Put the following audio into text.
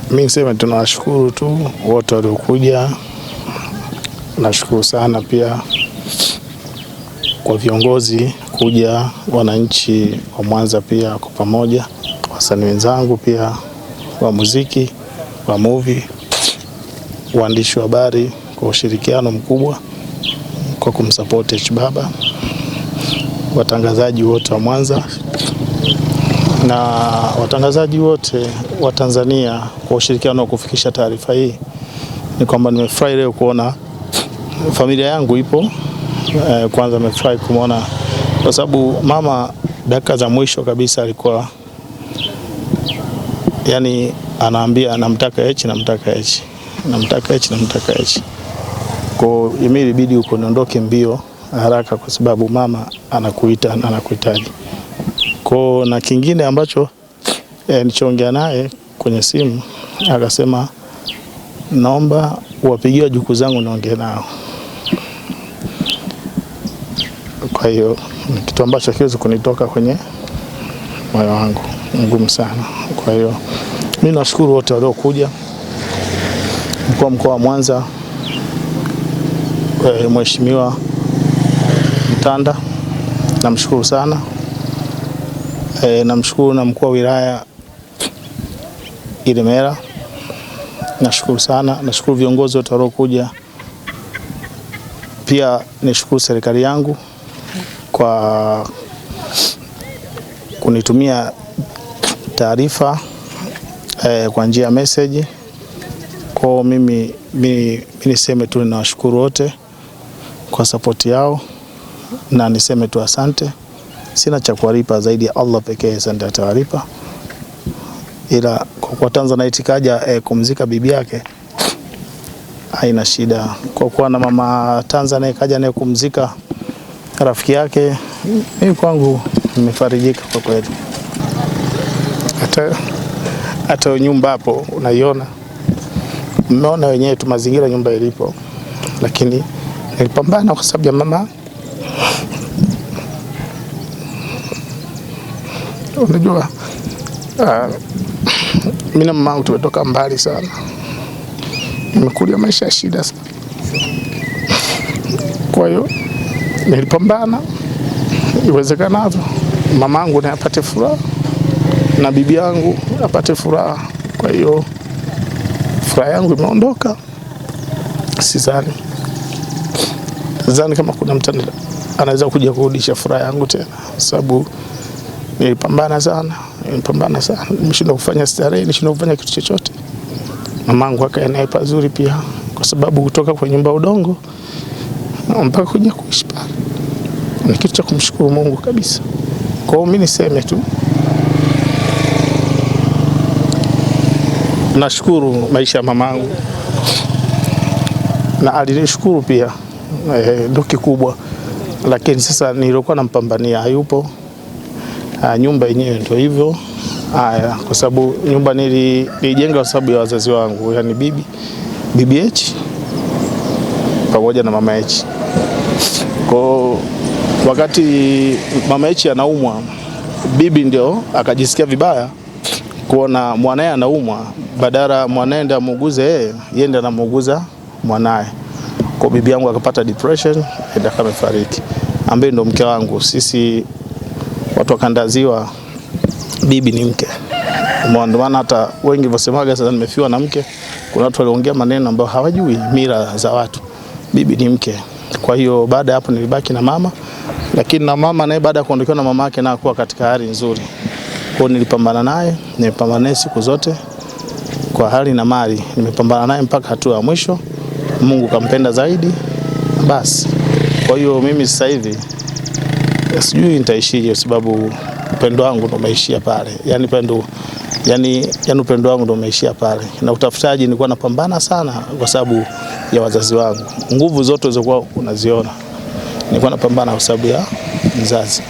Mimi niseme tunawashukuru tu wote waliokuja. Nashukuru sana pia kwa viongozi kuja, wananchi wa Mwanza pia kwa pamoja, wasanii wenzangu pia wa muziki, wa movie, waandishi wa habari kwa ushirikiano mkubwa kwa kumsupport H Baba, watangazaji wote wa Mwanza na watangazaji wote wa Tanzania kwa ushirikiano wa kufikisha taarifa hii. Ni kwamba nimefurahi leo kuona familia yangu ipo. Kwanza nimefurahi kumwona kwa sababu mama dakika za mwisho kabisa alikuwa yani anaambia namtaka H. Kwa imebidi uko niondoke mbio haraka kwa sababu mama anakuita na anakuhitaji. Kwa na kingine ambacho nilichoongea naye kwenye simu akasema naomba uwapigie wajukuu zangu niongee nao. Kwa hiyo kitu ambacho kiwezi kunitoka kwenye moyo wangu, ngumu sana. Kwa hiyo mimi nashukuru wote waliokuja. Mkuu wa mkoa wa Mwanza Mheshimiwa Mtanda, namshukuru sana. Namshukuru na mkuu wa wilaya Ilemela, nashukuru sana. Nashukuru viongozi wote waliokuja. Pia nishukuru serikali yangu kwa kunitumia taarifa kwa njia ya message. Kwa mimi niseme tu ninawashukuru wote kwa support yao na niseme tu asante. Sina cha kuwalipa zaidi ya Allah pekee, asante atawalipa. Ila kwa Tanzanite kaja kumzika bibi yake haina shida. Kwa kuwa na mama Tanzania kaja naye kumzika rafiki yake, mimi kwangu nimefarijika kwa kweli. Hata nyumba hapo unaiona, mmeona wenyewe tu mazingira nyumba ilipo, lakini nilipambana kwa sababu ya mama. Unajua mimi na mama tumetoka mbali sana, nimekulia maisha ya shida sana. Kwa hiyo nilipambana iwezekanavyo mamangu na apate furaha na bibi yangu apate furaha. Kwa hiyo furaha yangu imeondoka. Sidhani kama kuna mtu anaweza kuja kurudisha furaha yangu tena, sababu nilipambana sana. Nimeshindwa kufanya starehe, nimeshindwa kufanya kitu chochote. Mamangu akaenea pazuri pia, kwa sababu kutoka kwa nyumba udongo mpaka kuja kuishi pale ni kitu cha kumshukuru Mungu kabisa. Kwa hiyo mimi niseme tu nashukuru maisha ya mamangu, na alinishukuru pia ndio kikubwa. Lakini sasa nilikuwa nampambania hayupo. Nyumba yenyewe ndio hivyo. Kwa sababu nyumba nilijenga kwa sababu ya wazazi wangu, yani bibi H pamoja na mama H. Kwa wakati mama H anaumwa, bibi ndio akajisikia vibaya kuona mwanae anaumwa, badala mwanae ndio amuuguze yeye ndio anamuuguza mwanae. Kwa bibi yangu akapata depression, ndio akafariki, ambaye ndio mke wangu. Sisi watu wakandaziwa bibi ni mke. Ndio maana hata wengi wasemaga sasa nimefiwa na mke. Kuna watu waliongea maneno ambayo hawajui mila za watu. Bibi ni mke. Kwa hiyo baada hapo nilibaki na mama, lakini na mama naye baada ya kuondokewa na mama yake na kuwa katika hali nzuri. Kwa hiyo nilipambana naye siku zote kwa hali na mali. Nimepambana naye mpaka hatua ya mwisho. Mungu kampenda zaidi basi. Kwa hiyo mimi sasa hivi sijui nitaishije, sababu upendo wangu ndio umeishia pale. Yani upendo wangu ndio umeishia pale. Na utafutaji nilikuwa napambana sana kwa sababu ya wazazi wangu. Nguvu zote zilizokuwa unaziona nilikuwa napambana kwa sababu ya mzazi.